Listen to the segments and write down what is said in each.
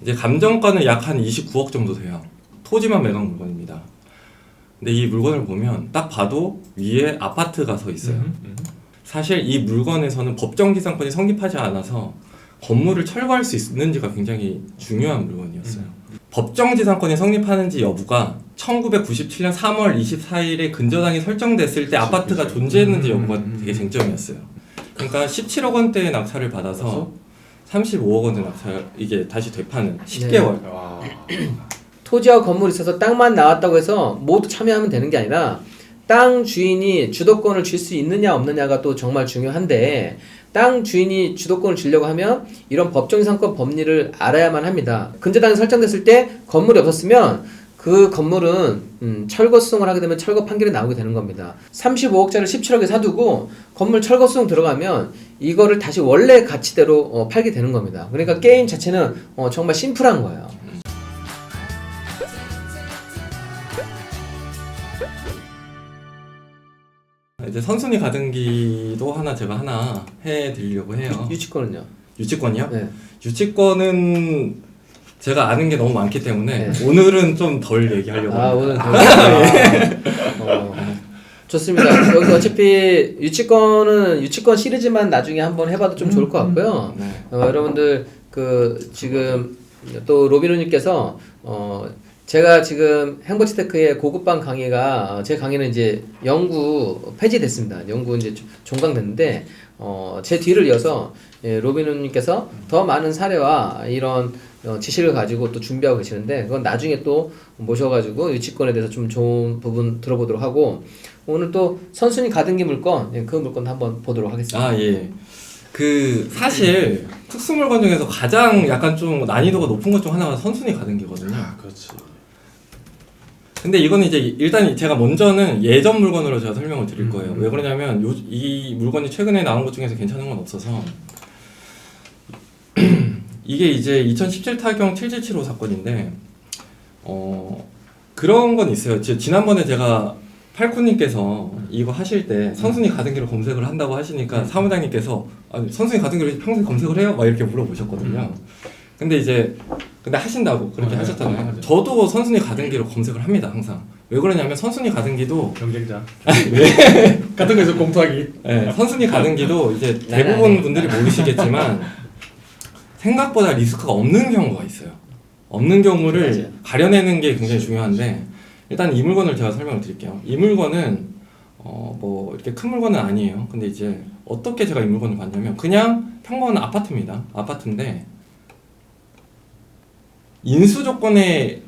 이제 감정가는 약 한 29억 정도 돼요. 토지만 매각 물건입니다. 근데 이 물건을 보면 딱 봐도 위에 아파트가 서 있어요. 사실 이 물건에서는 법정지상권이 성립하지 않아서 건물을 철거할 수 있는지가 굉장히 중요한 물건이었어요. 법정지상권이 성립하는지 여부가 1997년 3월 24일에 근저당이 설정됐을 때 아파트가 존재했는지 여부가 되게 쟁점이었어요. 그러니까 17억 원대의 낙찰을 받아서 35억 원대 낙찰 이게 다시 되파는 10개월. 토지와 건물이 있어서 땅만 나왔다고 해서 모두 참여하면 되는 게 아니라 땅 주인이 주도권을 줄 수 있느냐 없느냐가 또 정말 중요한데 땅 주인이 주도권을 주려고 하면 이런 법정지상권 법리를 알아야만 합니다. 근저당이 설정됐을 때 건물이 없었으면 그 건물은 철거 수송을 하게 되면 철거 판결이 나오게 되는 겁니다. 35억짜리 17억에 사두고 건물 철거 수송 들어가면 이거를 다시 원래 가치대로 팔게 되는 겁니다. 그러니까 게임 자체는 정말 심플한 거예요. 이제 선순위 가등기도 제가 하나 해드리려고 해요. 유치권은요? 유치권이요? 네. 유치권은 제가 아는 게 너무 많기 때문에 네. 오늘은 좀 덜 얘기하려고 합니다. 오늘 좋습니다. 여기 어차피 유치권 시리즈만 나중에 한번 해봐도 좀 좋을 것 같고요. 네. 여러분들 지금 또 로비노님께서 제가 지금 행복지테크의 고급방 강의가 제 강의는 이제 영구 폐지됐습니다. 영구 이제 종강됐는데 제 뒤를 이어서 로비노님께서 더 많은 사례와 이런 지식을 가지고 또 준비하고 계시는데 그건 나중에 또 모셔가지고 유치권에 대해서 좀 좋은 부분 들어보도록 하고 오늘 또 선순위 가등기 물건 그 물건 한번 보도록 하겠습니다. 아 예. 사실 특수물건 중에서 가장 약간 좀 난이도가 높은 것 중 하나가 선순위 가등기거든요. 그렇지. 근데 이거는 이제 일단 제가 먼저는 예전 물건으로 제가 설명을 드릴 거예요. 왜 그러냐면 이 물건이 최근에 나온 것 중에서 괜찮은 건 없어서 이게 이제 2017 타경 7775 사건인데 그런 건 있어요. 지난번에 제가 팔코님께서 이거 하실 때 선순위 가등기로 검색을 한다고 하시니까 사무장님께서 선순위 가등기로 평생 검색을 해요? 막 이렇게 물어보셨거든요. 근데 하신다고 그렇게 하셨잖아요. 하죠. 저도 선순위 가등기로 검색을 합니다, 항상. 왜 그러냐면 선순위 가등기도 경쟁자. 네. 같은 거에서 공투하기. 네, 선순위 가등기도 이제 대부분 분들이 모르시겠지만 생각보다 리스크가 없는 경우가 있어요. 없는 경우를 맞아요. 가려내는 게 굉장히 중요한데 일단 이 물건을 제가 설명을 드릴게요. 이 물건은 뭐 이렇게 큰 물건은 아니에요. 근데 이제 어떻게 제가 이 물건을 봤냐면 그냥 평범한 아파트입니다. 아파트인데 인수조건에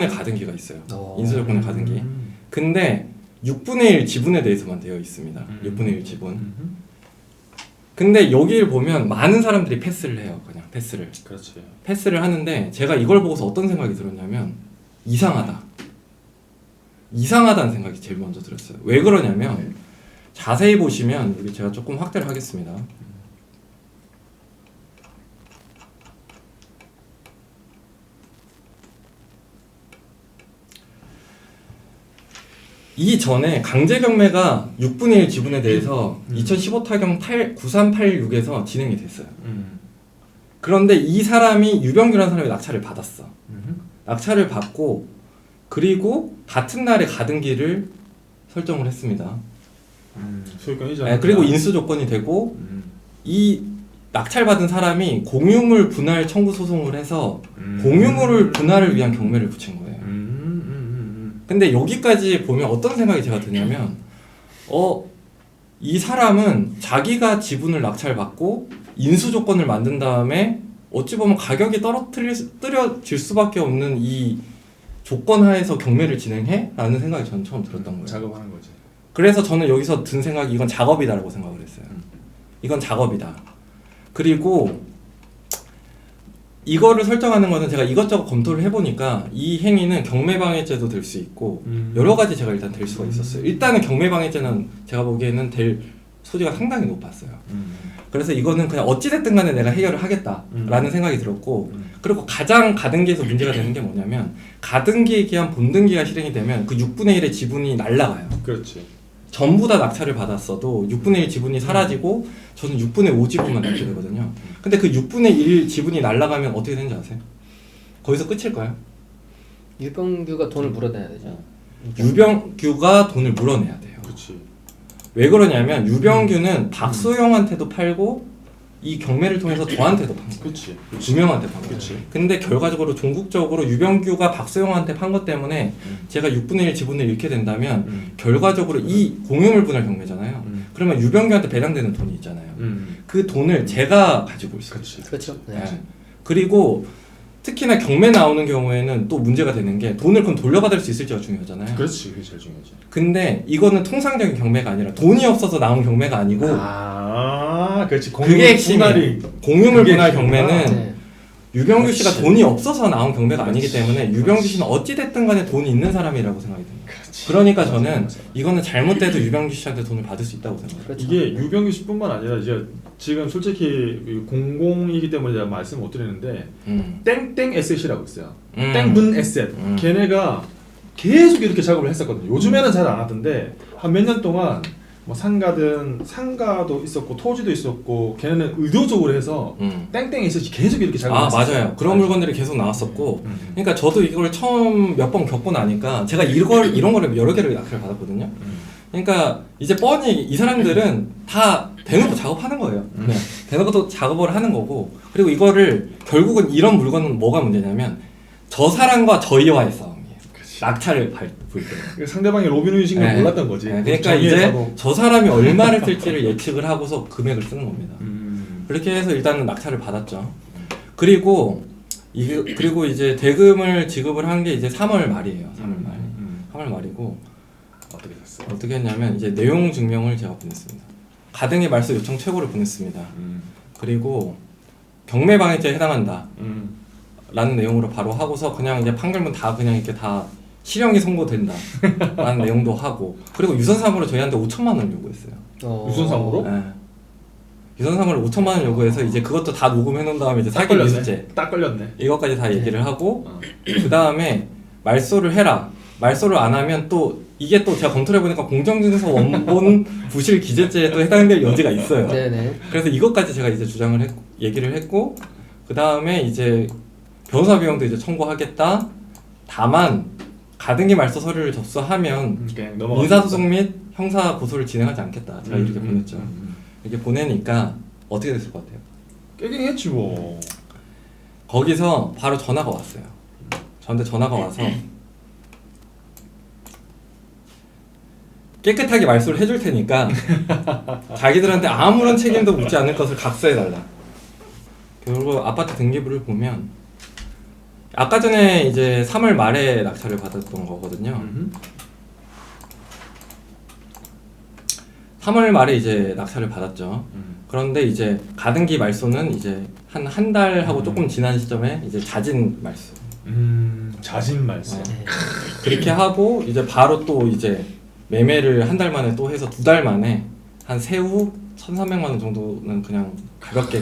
가등기가 있어요. 인수조건의 가등기. 근데 6분의 1 지분에 대해서만 되어 있습니다. 6분의 1 지분. 근데 여기를 보면 많은 사람들이 패스를 해요. 그냥 패스를. 그렇지. 패스를 하는데 제가 이걸 보고서 어떤 생각이 들었냐면 이상하다는 생각이 제일 먼저 들었어요. 왜 그러냐면 자세히 보시면 여기 제가 조금 확대를 하겠습니다. 이전에 강제경매가 6분의 1 지분에 대해서 2015 타경 9386에서 진행이 됐어요. 그런데 이 사람이 유병규라는 사람이 낙찰을 받았어. 낙찰을 받고 그리고 같은 날에 가등기를 설정을 했습니다. 소유권이죠. 네, 그리고 인수조건이 되고 이 낙찰받은 사람이 공유물 분할 청구 소송을 해서 공유물을 분할을 위한 경매를 붙인 거예요. 근데 여기까지 보면 어떤 생각이 제가 드냐면 이 사람은 자기가 지분을 낙찰받고 인수조건을 만든 다음에 어찌 보면 가격이 떨어질 수밖에 없는 이 조건 하에서 경매를 진행해? 라는 생각이 저는 처음 들었던 거예요. 작업하는 거지. 그래서 저는 여기서 든 생각이 이건 작업이다라고 생각을 했어요. 이건 작업이다. 그리고 이거를 설정하는 것은 제가 이것저것 검토를 해보니까 이 행위는 경매방해죄도 될 수 있고 여러 가지 제가 일단 될 수가 있었어요. 일단은 경매방해죄는 제가 보기에는 될 소지가 상당히 높았어요. 그래서 이거는 그냥 어찌됐든 간에 내가 해결을 하겠다라는 생각이 들었고 그리고 가장 가등기에서 문제가 되는 게 뭐냐면 가등기에 기한 본등기가 실행이 되면 그 6분의 1의 지분이 날라가요. 그렇지. 전부 다 낙찰을 받았어도 6분의 1 지분이 사라지고 저는 6분의 5 지분만 남게 되거든요. 근데 그 6분의 1 지분이 날아가면 어떻게 되는지 아세요? 거기서 끝일까요? 유병규가 돈을 물어내야 되죠. 유병규가 돈을 물어내야 돼요. 그렇지. 왜 그러냐면 유병규는 박소영한테도 팔고 이 경매를 통해서 저한테도 판 거예요. 그렇지. 두 명한테 판 거예요. 그렇지. 근데 결과적으로 종국적으로 유병규가 박소영한테 판 것 때문에 제가 6분의 1 지분을 잃게 된다면 결과적으로 이 공유물 분할 경매잖아요. 그러면 유병규한테 배당되는 돈이 있잖아요. 그 돈을 제가 가지고 있어요. 그렇죠. 네. 네. 그리고 특히나 경매 나오는 경우에는 또 문제가 되는 게 돈을 그럼 돌려받을 수 있을지가 중요하잖아요. 그렇지. 그게 제일 중요하지. 근데 이거는 통상적인 경매가 아니라 돈이 없어서 나온 경매가 아니고 그렇지. 그게 핵심이에요. 공유물 분할 경매는 네. 유병규 씨가 그렇지. 돈이 없어서 나온 경매가 아니기 그렇지. 때문에 유병규 그렇지. 씨는 어찌됐든 간에 돈이 있는 사람이라고 생각이 듭니다. 그렇지. 그러니까 저는 이거는 잘못돼도 유병규 씨한테 돈을 받을 수 있다고 생각해요. 그렇죠. 이게 유병규 씨뿐만 아니라 이제 지금 솔직히 공공이기 때문에 제가 말씀 못 드리는데 땡땡 에셋이라고 있어요. 땡분 에셋. 걔네가 계속 이렇게 작업을 했었거든요. 요즘에는 잘 안 하던데 한 몇 년 동안 뭐 상가도 있었고 토지도 있었고 걔네는 의도적으로 해서 땡땡 에셋이 계속 이렇게 작업을 했었어요. 맞아요. 그런 물건들이 계속 나왔었고 그러니까 저도 이걸 처음 몇 번 겪고 나니까 제가 이런 거를 여러 개를 낙찰을 받았거든요. 그러니까 이제 뻔히 이 사람들은 다 대놓고 작업하는 거예요. 그냥 대놓고 작업을 하는 거고 그리고 이거를 결국은 이런 물건은 뭐가 문제냐면 저 사람과 저희와의 싸움이에요. 낙찰을 볼 때. 상대방이 로빈후드인 걸 몰랐던 거지. 네, 그러니까 이제 저 사람이 얼마를 쓸지를 예측을 하고서 금액을 쓰는 겁니다. 그렇게 해서 일단은 낙찰을 받았죠. 그리고 이제 대금을 지급을 한 게 이제 3월 말이에요. 3월 말. 3월 말이고 어떻게 됐어요? 어떻게 했냐면 이제 내용 증명을 제가 보냈습니다. 가등기 말소 요청 최고를 보냈습니다. 그리고 경매 방해죄에 해당한다. 라는 내용으로 바로 하고서 그냥 이제 판결문 다 그냥 이렇게 다 실형이 선고된다. 라는 내용도 하고 그리고 유선상으로 저희한테 5천만 원 요구했어요. 유선상으로? 네. 유선상으로 5천만 원 요구해서 이제 그것도 다 녹음해 놓은 다음에 이제 사기 미수죄 딱 걸렸네. 이것까지 다 얘기를 하고 그 다음에 말소를 해라. 말소를 안 하면 또 이게 또 제가 검토를 해보니까 공정증서 원본 부실 기재죄에 또 해당될 여지가 있어요. 네네. 그래서 이것까지 제가 이제 얘기를 했고 그 다음에 이제 변호사 비용도 이제 청구하겠다. 다만 가등기 말소 서류를 접수하면 민사소송 및 형사 고소를 진행하지 않겠다. 제가 이렇게 보냈죠. 이렇게 보내니까 어떻게 됐을 것 같아요? 깨갱했지 뭐. 거기서 바로 전화가 왔어요. 저한테 전화가 와서 깨끗하게 말소를 해줄 테니까 자기들한테 아무런 책임도 묻지 않을 것을 각서해달라. 결국 아파트 등기부를 보면 아까 전에 이제 3월 말에 낙찰을 받았던 거거든요. 3월 말에 이제 낙찰을 받았죠. 그런데 이제 가등기 말소는 이제 한 달하고 조금 지난 시점에 이제 자진 말소. 자진 말소. 그렇게 하고 이제 바로 또 이제 매매를 한 달 만에 또 해서 2달 만에 한 세후 1,300만 원 정도는 그냥 가볍게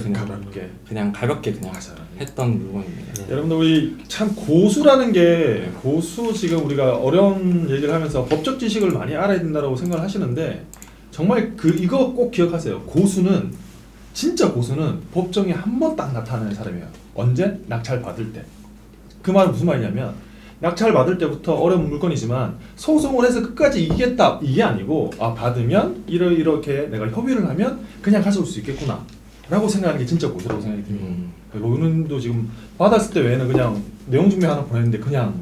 맞아. 했던 물건입니다. 네. 여러분들 우리 참 고수라는 게 고수 지금 우리가 어려운 얘기를 하면서 법적 지식을 많이 알아야 된다고 생각을 하시는데 정말 이거 꼭 기억하세요. 진짜 고수는 법정에 한 번 딱 나타나는 사람이에요. 언제? 낙찰 받을 때. 그 말은 무슨 말이냐면 낙찰 받을 때부터 어려운 물건이지만 소송을 해서 끝까지 이기겠다 이게 아니고 받으면 이렇게 내가 협의를 하면 그냥 가져올 수 있겠구나 라고 생각하는 게 진짜 고수라고 생각이 듭니다. 로는도 지금 받았을 때 외에는 그냥 내용 증명 하나 보냈는데 그냥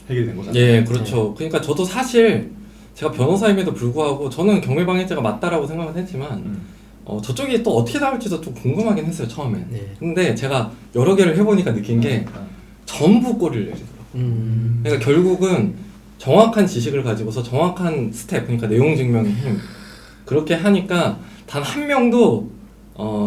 해결이 된 거잖아요. 예, 그렇죠. 그러니까 저도 사실 제가 변호사임에도 불구하고 저는 경매방해죄가 맞다라고 생각은 했지만 저쪽이 또 어떻게 나올지도 좀 궁금하긴 했어요 처음에. 네. 근데 제가 여러 개를 해보니까 느낀 게 전부 꼬리를 내리더라고요. 그러니까 결국은 정확한 지식을 가지고서 정확한 스텝, 그러니까 내용 증명의 힘 그렇게 하니까 단 한 명도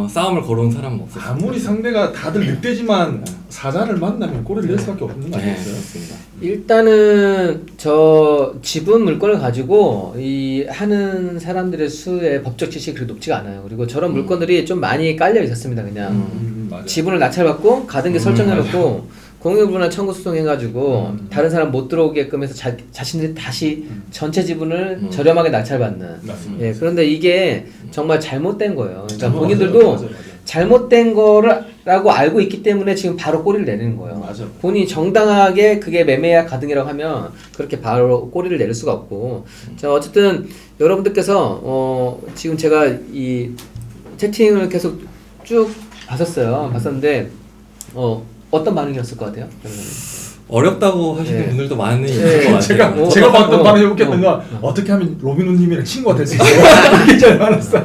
싸움을 걸어온 사람은 없었어요. 아무리 상대가 다들 늑대지만 사자를 만나면 꼬리를 낼 수밖에 없는 거 아니겠어요? 그렇습니다. 일단은 저 지분 물건을 가지고 이 하는 사람들의 수의 법적 지식이 그렇게 높지가 않아요. 그리고 저런 물건들이 좀 많이 깔려 있었습니다. 그냥 맞아요. 지분을 낙찰받고 가등기 설정해놓고 공유분할 청구 소송해가지고 다른 사람 못 들어오게끔 해서 자신들이 다시 전체 지분을 저렴하게 낙찰받는. 맞습니다. 예, 그런데 이게 정말 잘못된 거예요. 그러니까 맞아요. 본인들도 맞아요. 잘못된 거라고 알고 있기 때문에 지금 바로 꼬리를 내리는 거예요. 맞아요. 본인이 정당하게 그게 매매약 가등이라고 하면 그렇게 바로 꼬리를 내릴 수가 없고. 자, 어쨌든 여러분들께서 지금 제가 이 채팅을 계속 쭉 봤었는데 어떤 반응이었을 것 같아요? 어렵다고 하시는 네. 분들도 많이 네. 있을 것 같아요. 제가 봤던 바로 어. 웃겼던 건 어떻게 하면 로빈후님이랑 친구가 될 수 있어요? 이게 제일 많았어.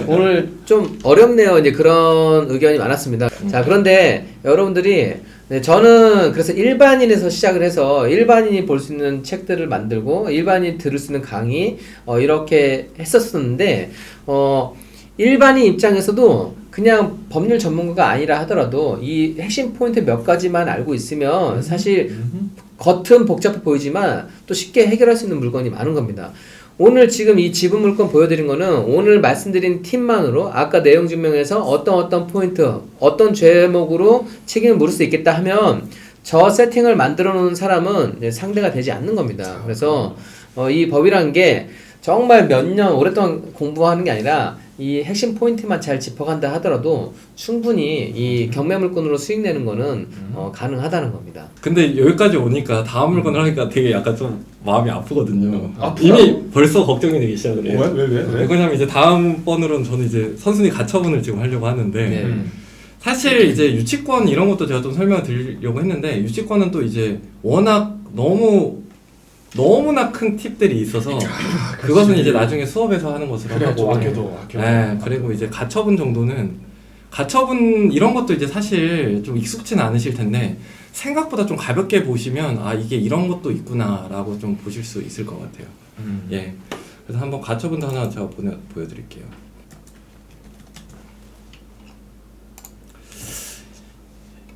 오늘 좀 어렵네요. 이제 그런 의견이 많았습니다. 자, 그런데 여러분들이 네, 저는 그래서 일반인에서 시작을 해서 일반인이 볼 수 있는 책들을 만들고 일반인이 들을 수 있는 강의 이렇게 했었었는데 일반인 입장에서도 그냥 법률 전문가가 아니라 하더라도 이 핵심 포인트 몇 가지만 알고 있으면 사실 겉은 복잡해 보이지만 또 쉽게 해결할 수 있는 물건이 많은 겁니다. 오늘 지금 이 지분 물건 보여드린 거는 오늘 말씀드린 팁만으로 아까 내용 증명에서 어떤 포인트, 어떤 제목으로 책임을 물을 수 있겠다 하면 저 세팅을 만들어 놓은 사람은 이제 상대가 되지 않는 겁니다. 그래서 이 법이라는 게 정말 몇 년 오랫동안 공부하는 게 아니라 이 핵심 포인트만 잘 짚어간다 하더라도 충분히 이 경매 물건으로 수익 내는 거는 가능하다는 겁니다. 근데 여기까지 오니까 다음 물건을 하니까 되게 약간 좀 마음이 아프거든요. 아프다고? 이미 벌써 걱정이 되기 시작을 해요. 왜? 왜냐면 이제 다음 번으로는 저는 이제 선순위 가처분을 지금 하려고 하는데 네. 사실 이제 유치권 이런 것도 제가 좀 설명을 드리려고 했는데 유치권은 또 이제 워낙 너무나 큰 팁들이 있어서 그것은 이제 나중에 수업에서 하는 것으로 그래, 좀 하고 아껴도. 네, 그리고 이제 가처분 정도는 가처분 이런 것도 이제 사실 좀 익숙치는 않으실 텐데 생각보다 좀 가볍게 보시면 아 이게 이런 것도 있구나라고 좀 보실 수 있을 것 같아요. 예, 그래서 한번 가처분도 하나 제가 보여드릴게요.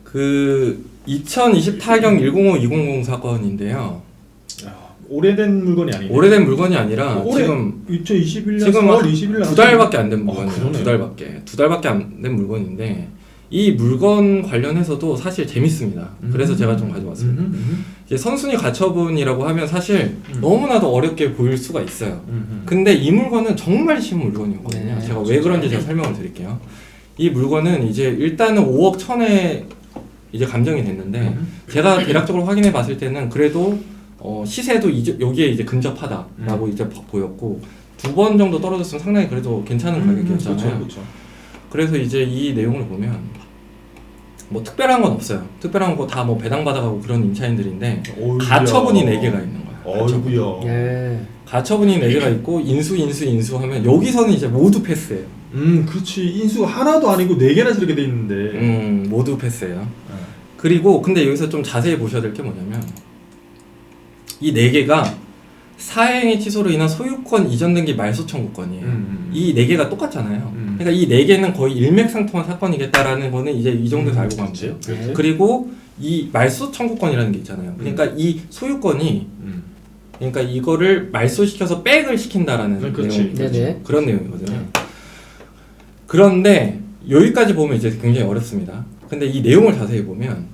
그 2024경 105-200 사건인데요. 오래된 물건이 아니네. 오래된 물건이 아니라 지금 2021년 지금 4월 20일 두 달밖에 안 된 물건이에요. 그러네요. 두 달밖에 안 된 물건인데 이 물건 관련해서도 사실 재밌습니다. 그래서 제가 좀 가져왔습니다. 이제 선순위 가처분이라고 하면 사실 너무나도 어렵게 보일 수가 있어요. 근데 이 물건은 정말 쉬운 물건이거든요. 네, 제가 왜 그런지 제가 설명을 드릴게요. 이 물건은 이제 일단은 5억 1천에 이제 감정이 됐는데 제가 대략적으로 확인해 봤을 때는 그래도 시세도 여기에 이제 근접하다라고 이제 보였고 2번 정도 떨어졌으면 상당히 그래도 괜찮은 가격이었잖아요. 그렇죠. 그래서 이제 이 내용을 보면 뭐 특별한 건 없어요. 특별한 거 다 뭐 배당 받아가고 그런 임차인들인데 가처분이 4개가 있는 거예요. 어이구야. 예. 가처분이 4개가 있고 인수 하면 여기서는 이제 모두 패스예요. 그렇지. 인수가 하나도 아니고 4개나 저렇게 돼 있는데. 모두 패스예요. 그리고 근데 여기서 좀 자세히 보셔야 될 게 뭐냐면 이 4개가 사행의 취소로 인한 소유권 이전 등기 말소 청구권이에요. 이 4개가 똑같잖아요. 그러니까 이 4개는 거의 일맥상통한 사건이겠다라는 거는 이제 이 정도에서 알고 가면 돼요. 그렇지. 그리고 이 말소 청구권이라는 게 있잖아요. 그러니까 이 소유권이 그러니까 이거를 말소시켜서 백을 시킨다라는 그렇지. 내용이죠. 네네. 그런 내용이거든요. 그런데 여기까지 보면 이제 굉장히 어렵습니다. 근데 이 내용을 자세히 보면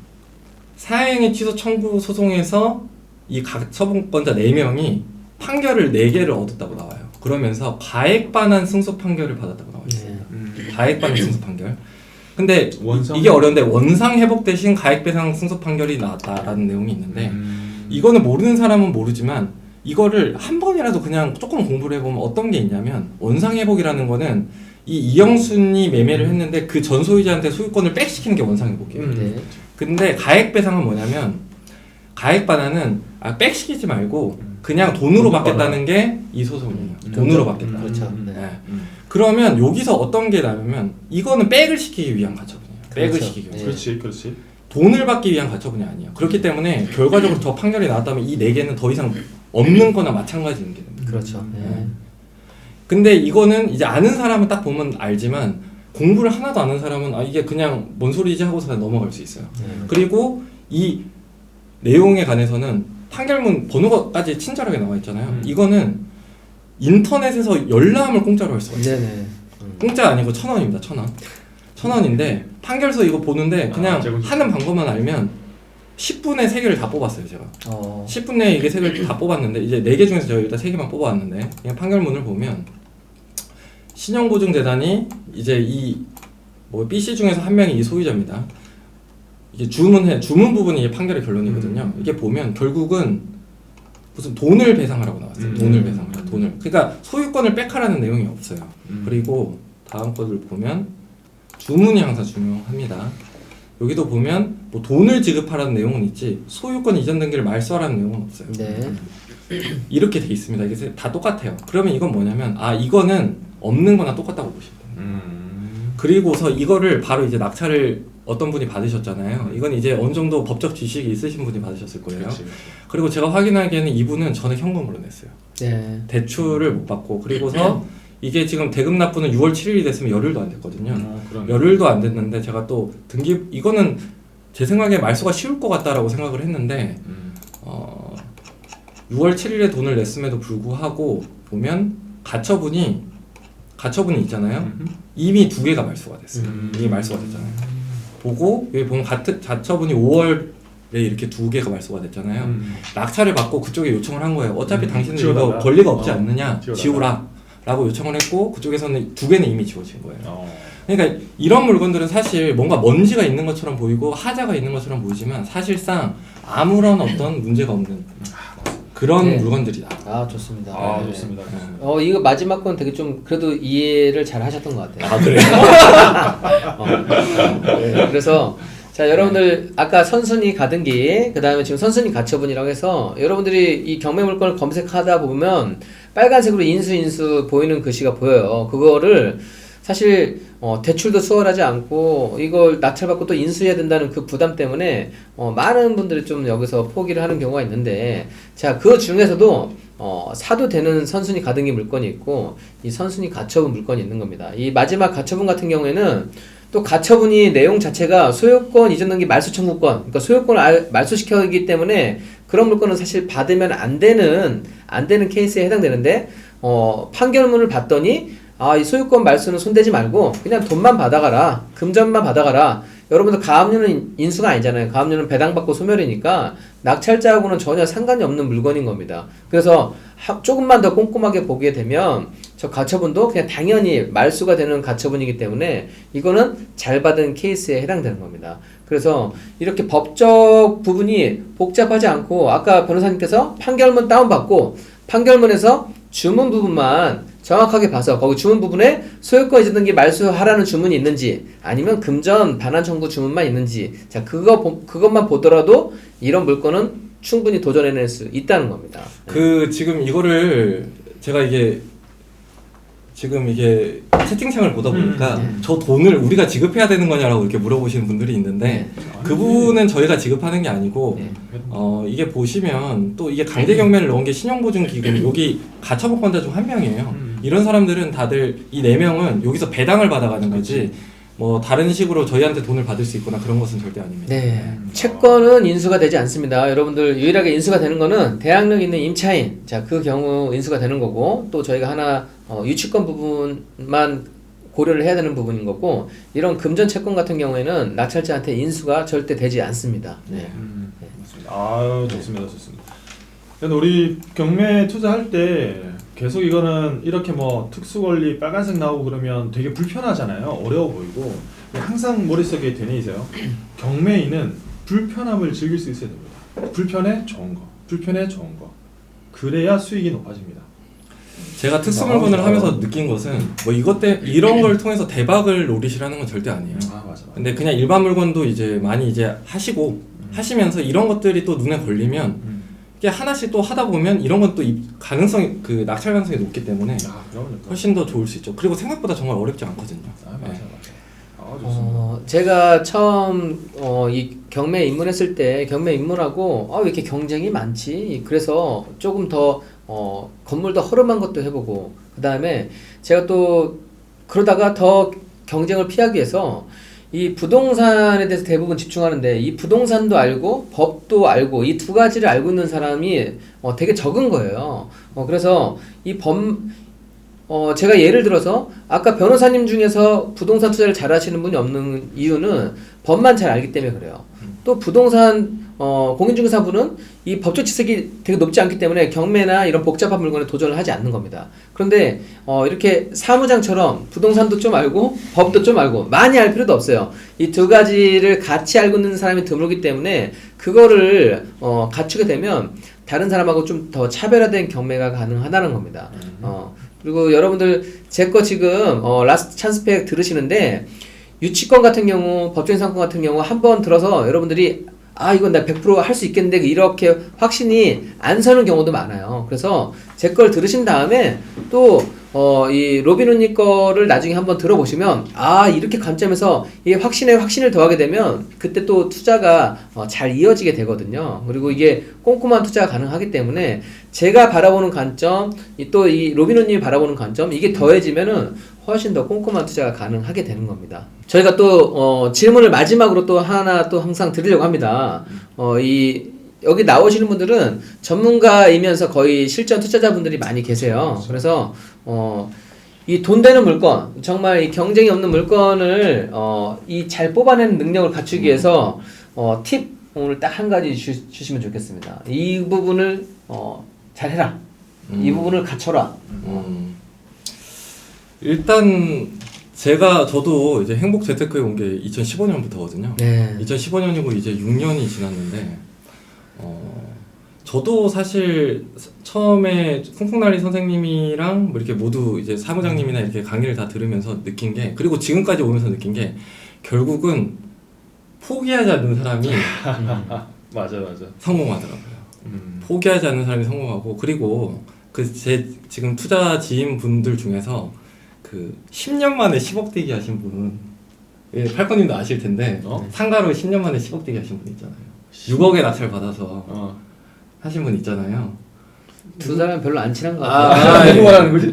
사행의 취소 청구 소송에서 이 가처분권자 4명이 판결을 4개를 얻었다고 나와요. 그러면서 가액 반환 승소 판결을 받았다고 나와 있어요. 가액 반환 승소 판결. 근데 이게 어려운데 원상 회복 대신 가액 배상 승소 판결이 나왔다라는 내용이 있는데 이거는 모르는 사람은 모르지만 이거를 한 번이라도 그냥 조금 공부를 해보면 어떤 게 있냐면 원상 회복이라는 거는 이 이영순이 매매를 했는데 그 전 소유자한테 소유권을 백시키는 게 원상 회복이에요. 네. 근데 가액 배상은 뭐냐면 가액 반환은 백시키지 말고 그냥 돈으로 받겠다는 게 이 소송이에요. 돈으로 받겠다. 그렇죠. 네. 네. 그러면 여기서 어떤 게 나냐면 이거는 백을 시키기 위한 가처분이에요. 백을 그렇죠. 시키기 위한. 그렇지. 돈을 받기 위한 가처분이 아니에요. 그렇기 때문에 결과적으로 저 판결이 나왔다면 이 4개는 더 이상 없는 거나 마찬가지인 게 됩니다. 그렇죠. 네. 근데 이거는 이제 아는 사람은 딱 보면 알지만 공부를 하나도 안 하는 사람은 아 이게 그냥 뭔 소리지 하고서 넘어갈 수 있어요. 그리고 이 내용에 관해서는 판결문 번호까지 친절하게 나와 있잖아요. 이거는 인터넷에서 열람을 공짜로 할 수가 있어요. 네네. 공짜 아니고 1,000원입니다. 1,000원. 1,000원인데 판결서 이거 보는데 그냥 재건축. 하는 방법만 알면 10분에 3개를 다 뽑았어요 제가. 10분에 이게 3개를 다 뽑았는데 이제 4개 중에서 제가 일단 3개만 뽑아왔는데 그냥 판결문을 보면 신용보증재단이 이제 이 뭐 BC 중에서 한 명이 이 소유자입니다. 이게 주문 부분이 이게 판결의 결론이거든요. 이게 보면 결국은 무슨 돈을 배상하라고 나왔어요. 돈을 배상하라. 돈을. 그러니까 소유권을 뺏하라는 내용이 없어요. 그리고 다음 거를 보면 주문이 항상 중요합니다. 여기도 보면 뭐 돈을 지급하라는 내용은 있지 소유권 이전 등기를 말소하라는 내용은 없어요. 네. 이렇게 돼 있습니다. 이게 다 똑같아요. 그러면 이건 뭐냐면 이거는 없는 거나 똑같다고 보시면 돼요. 그리고서 이거를 바로 이제 낙찰을 어떤 분이 받으셨잖아요. 이건 이제 어느 정도 법적 지식이 있으신 분이 받으셨을 거예요. 그렇지. 그리고 제가 확인하기에는 이분은 전액 현금으로 냈어요. 네. 대출을 못 받고 그리고서 이게 지금 대금 납부는 6월 7일이 됐으면 열흘도 안 됐거든요. 그러네. 열흘도 안 됐는데 제가 또 등기 이거는 제 생각에 말소가 쉬울 것 같다라고 생각을 했는데 6월 7일에 돈을 냈음에도 불구하고 보면 가처분이 있잖아요. 이미 2개가 말소가 됐어요. 이게 말소가 됐잖아요. 보고 여기 보면 가처분이 5월에 이렇게 2개가 말소가 됐잖아요. 낙찰을 받고 그쪽에 요청을 한 거예요. 어차피 당신은 지워달라. 이거 권리가 없지 않느냐 지워달라. 지우라 라고 요청을 했고 그쪽에서는 2개는 이미 지워진 거예요. 어. 그러니까 이런 물건들은 사실 뭔가 먼지가 있는 것처럼 보이고 하자가 있는 것처럼 보이지만 사실상 아무런 어떤 문제가 없는 그런 네. 물건들이다. 좋습니다. 네. 좋습니다. 이거 마지막 건 되게 좀 그래도 이해를 잘 하셨던 것 같아요. 그래요? 네, 그래서 자 여러분들 아까 선순위 가등기 그 다음에 지금 선순위 가처분이라고 해서 여러분들이 이 경매 물건을 검색하다 보면 빨간색으로 인수 보이는 글씨가 보여요. 그거를 사실 대출도 수월하지 않고 이걸 낙찰받고 또 인수해야 된다는 그 부담 때문에 많은 분들이 좀 여기서 포기를 하는 경우가 있는데 자 그 중에서도 사도 되는 선순위 가등기 물건이 있고 이 선순위 가처분 물건이 있는 겁니다. 이 마지막 가처분 같은 경우에는 또 가처분이 내용 자체가 소유권 이전 등기 말소 청구권 그러니까 소유권을 말소시켜기 때문에 그런 물건은 사실 받으면 안 되는 케이스에 해당되는데 판결문을 봤더니 이 소유권 말소는 손대지 말고 그냥 돈만 받아가라. 금전만 받아가라. 여러분들 가압류는 인수가 아니잖아요. 가압류는 배당받고 소멸이니까 낙찰자하고는 전혀 상관이 없는 물건인 겁니다. 그래서 조금만 더 꼼꼼하게 보게 되면 저 가처분도 그냥 당연히 말소가 되는 가처분이기 때문에 이거는 잘 받은 케이스에 해당되는 겁니다. 그래서 이렇게 법적 부분이 복잡하지 않고 아까 변호사님께서 판결문 다운받고 판결문에서 주문 부분만 정확하게 봐서 거기 주문 부분에 소유권 이전 등기 말소하라는 주문이 있는지 아니면 금전 반환 청구 주문만 있는지 자 그것만 보더라도 이런 물건은 충분히 도전해낼 수 있다는 겁니다. 지금 이거를 제가 지금 이게 채팅창을 보다 보니까 저 돈을 우리가 지급해야 되는 거냐라고 이렇게 물어보시는 분들이 있는데 그 부분은 저희가 지급하는 게 아니고 이게 보시면 또 이게 강제 경매를 넣은 게 신용보증기금 여기 가처분권자 중 한 명이에요. 이런 사람들은 다들 이 4명은 여기서 배당을 받아가는 거지 뭐 다른 식으로 저희한테 돈을 받을 수 있거나 그런 것은 절대 아닙니다. 네, 채권은 인수가 되지 않습니다. 여러분들 유일하게 인수가 되는 거는 대항력 있는 임차인, 자 그 경우 인수가 되는 거고 또 저희가 하나 유치권 부분만 고려를 해야 되는 부분인 거고 이런 금전 채권 같은 경우에는 낙찰자한테 인수가 절대 되지 않습니다. 네. 맞습니다. 좋습니다. 근데 우리 경매 투자할 때 계속 이거는 이렇게 뭐 특수권리 빨간색 나오고 그러면 되게 불편하잖아요. 어려워 보이고 항상 머릿속에 되뇌이세요. 경매인은 불편함을 즐길 수 있어야 됩니다. 불편해 좋은 거. 그래야 수익이 높아집니다. 제가 특수물건을 하면서 느낀 것은 뭐 이런 걸 통해서 대박을 노리시라는 건 절대 아니에요. 맞아. 근데 그냥 일반 물건도 이제 많이 이제 하시면서 이런 것들이 또 눈에 걸리면 이게 하나씩 또 하다 보면 이런 건 또 가능성이 그 낙찰 가능성이 높기 때문에 훨씬 더 좋을 수 있죠. 그리고 생각보다 정말 어렵지 않거든요. 맞아. 좋습니다. 제가 처음 이 경매 입문했을 때 경매 입문하고 왜 이렇게 경쟁이 많지? 그래서 조금 더 건물도 허름한 것도 해보고 그 다음에 제가 또 그러다가 더 경쟁을 피하기 위해서 이 부동산에 대해서 대부분 집중하는데 이 부동산도 알고 법도 알고 이 두 가지를 알고 있는 사람이 되게 적은 거예요. 그래서 제가 예를 들어서 아까 변호사님 중에서 부동산 투자를 잘 하시는 분이 없는 이유는 법만 잘 알기 때문에 그래요. 또 부동산 공인중개사분은 이 법적 지식이 되게 높지 않기 때문에 경매나 이런 복잡한 물건에 도전을 하지 않는 겁니다. 그런데 이렇게 사무장처럼 부동산도 좀 알고 법도 좀 알고 많이 알 필요도 없어요. 이 두 가지를 같이 알고 있는 사람이 드물기 때문에 그거를 갖추게 되면 다른 사람하고 좀 더 차별화된 경매가 가능하다는 겁니다. 그리고 여러분들 제 거 지금 라스트 찬스팩 들으시는데 유치권 같은 경우, 법정인 상권 같은 경우 한번 들어서 여러분들이 이건 나 100% 할 수 있겠는데 이렇게 확신이 안 서는 경우도 많아요. 그래서 제 걸 들으신 다음에 또 이 로빈후님 거를 나중에 한번 들어보시면 이렇게 관점에서 이게 확신에 확신을 더하게 되면 그때 또 투자가 잘 이어지게 되거든요. 그리고 이게 꼼꼼한 투자가 가능하기 때문에 제가 바라보는 관점, 또 이 로빈후님이 바라보는 관점 이게 더해지면은 훨씬 더 꼼꼼한 투자가 가능하게 되는 겁니다. 저희가 또 질문을 마지막으로 또 하나 또 항상 드리려고 합니다. 여기 나오시는 분들은 전문가이면서 거의 실전 투자자분들이 많이 계세요. 그래서 이 돈 되는 물건, 정말 이 경쟁이 없는 물건을 이 잘 뽑아내는 능력을 갖추기 위해서 팁 오늘 딱 한 가지 주시면 좋겠습니다. 이 부분을 잘 해라. 이 부분을 갖춰라. 일단 저도 이제 행복 재테크에 온 게 2015년부터거든요. 네. 2015년이고 이제 6년이 지났는데 저도 사실 처음에 쿵쿵날리 선생님이랑 뭐 이렇게 모두 이제 사무장님이나 이렇게 강의를 다 들으면서 느낀 게, 그리고 지금까지 오면서 느낀 게, 결국은 포기하지 않는 사람이 맞아. 성공하더라고요. 포기하지 않는 사람이 성공하고, 그리고 제 지금 투자 지인분들 중에서 10년 만에 10억 대기 하신 분은, 팔건님도 아실 텐데, 상가로 10년 만에 10억 대기 하신 분 있잖아요. 6억의 낙찰 받아서 하신 분 있잖아요. 두 사람 별로 안 친한 것 같아요. 누구 말하는 거지?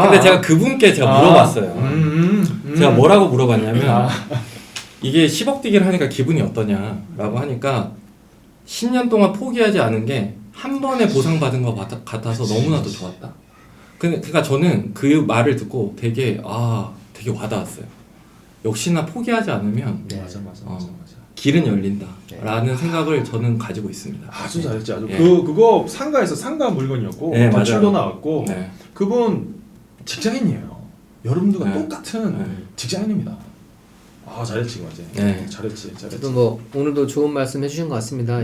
근데 제가 그분께 물어봤어요. 제가 뭐라고 물어봤냐면, 이게 10억 뛰기를 하니까 기분이 어떠냐라고 하니까 10년 동안 포기하지 않은 게 한 번에 보상받은 것 같아서 너무나도 좋았다. 그러니까 저는 그 말을 듣고 되게 와닿았어요. 역시나 포기하지 않으면 맞아. 길은 열린다라는 생각을 저는 가지고 있습니다. 아주 잘했지. 예. 그거 상가에서 상가 물건이었고 네, 대출도 맞아요. 나왔고 네. 그분 직장인이에요. 여러분들과 네. 똑같은 네. 직장인입니다. 잘했지 맞지. 네. 잘했지. 또 오늘도 좋은 말씀 해주신 것 같습니다.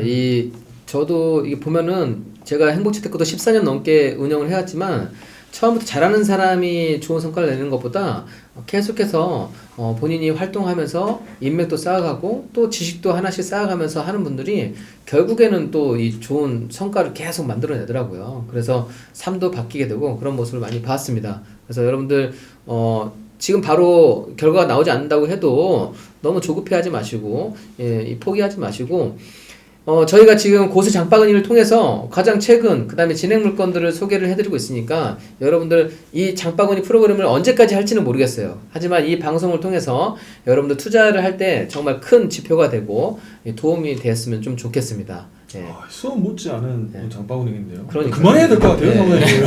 저도 이게 보면은 제가 행복재테크도 14년 넘게 운영을 해왔지만 처음부터 잘하는 사람이 좋은 성과를 내는 것보다 계속해서 본인이 활동하면서 인맥도 쌓아가고 또 지식도 하나씩 쌓아가면서 하는 분들이 결국에는 또 이 좋은 성과를 계속 만들어내더라고요. 그래서 삶도 바뀌게 되고 그런 모습을 많이 봤습니다. 그래서 여러분들 지금 바로 결과가 나오지 않는다고 해도 너무 조급해하지 마시고 포기하지 마시고 저희가 지금 고수 장바구니를 통해서 가장 최근 그 다음에 진행 물건들을 소개를 해드리고 있으니까 여러분들 이 장바구니 프로그램을 언제까지 할지는 모르겠어요. 하지만 이 방송을 통해서 여러분들 투자를 할 때 정말 큰 지표가 되고 도움이 됐으면 좀 좋겠습니다. 예. 수업 못지않은 장바구니인데요. 그러니까요. 그만해야 될 것 같아요, 선생님.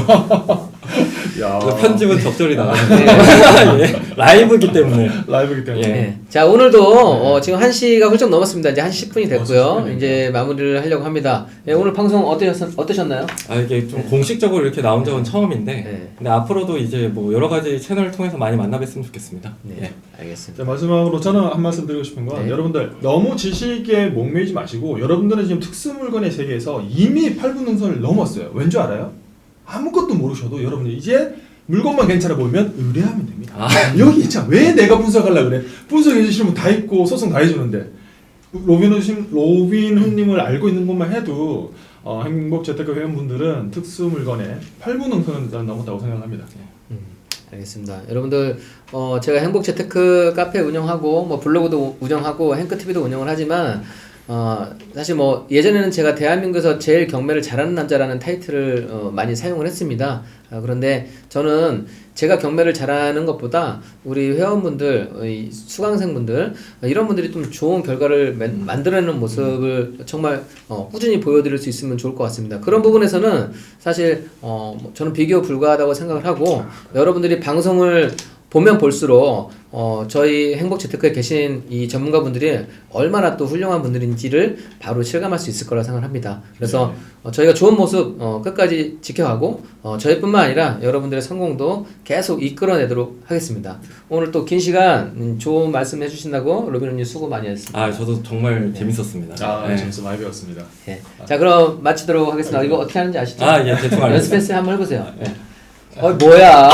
야. 편집은 적절히 나가는데 라이브이기 때문에. 라이브이기 때문에. 네. 자, 오늘도 지금 1시가 훌쩍 넘었습니다. 이제 1시 10분이 됐고요. 10분이네요. 이제 마무리를 하려고 합니다. 오늘 방송 어떠셨나요? 이게 좀 공식적으로 이렇게 나온 적은 처음인데, 네. 근데 앞으로도 이제 뭐 여러 가지 채널을 통해서 많이 만나뵀으면 좋겠습니다. 네. 예. 알겠습니다. 자, 마지막으로 저는 한 말씀 드리고 싶은 건 여러분들 너무 지식에 목매이지 마시고 여러분들은 지금 특수 물건의 세계에서 이미 8분 능선을 넘었어요. 왠 줄 알아요? 아무것도 모르셔도 여러분들 이제 물건만 괜찮아 보이면 의뢰하면 됩니다. 여기 있잖아. 왜 내가 분석하려고 그래? 분석해 주시는 분 다 있고 소송 다 해주는데 로빈후님을 알고 있는 것만 해도 행복재테크 회원분들은 특수 물건에 8분 능선을 넘었다고 생각합니다. 알겠습니다. 여러분들 제가 행복재테크 카페 운영하고 뭐 블로그도 운영하고 행크TV도 운영을 하지만 사실 뭐 예전에는 제가 대한민국에서 제일 경매를 잘하는 남자라는 타이틀을 많이 사용을 했습니다. 그런데 저는 제가 경매를 잘하는 것보다 우리 회원분들, 이 수강생분들 이런 분들이 좀 좋은 결과를 만들어내는 모습을 정말 꾸준히 보여드릴 수 있으면 좋을 것 같습니다. 그런 부분에서는 사실 저는 비교 불가하다고 생각을 하고 여러분들이 방송을 보면 볼수록 저희 행복재테크에 계신 이 전문가분들이 얼마나 또 훌륭한 분들인지를 바로 실감할 수 있을 거라 생각합니다. 그래서 저희가 좋은 모습 끝까지 지켜가고 저희뿐만 아니라 여러분들의 성공도 계속 이끌어내도록 하겠습니다. 오늘 또 긴 시간 좋은 말씀 해주신다고 로빈님 수고 많이 했습니다. 저도 정말 재밌었습니다. 네. 재밌어 많이 배웠습니다. 네. 자, 그럼 마치도록 하겠습니다. 이거 어떻게 하는지 아시죠? 예, 대충 알겠습니다. 연습했어요. 한번 해보세요. 네. 뭐야?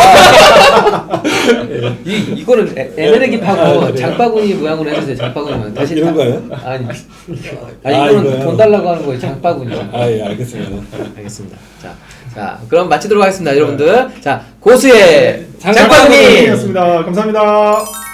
이거는 에네르기 파고 장바구니 모양으로 해주세요. 장바구니 모양. 다시 이런 거예요? 아니 이거는 이거요? 돈 달라고 하는 거예요. 장바구니. 예, 알겠습니다. 알겠습니다. 자, 그럼 마치도록 하겠습니다, 여러분들. 자, 고수의 장바구니. 였습니다. 감사합니다.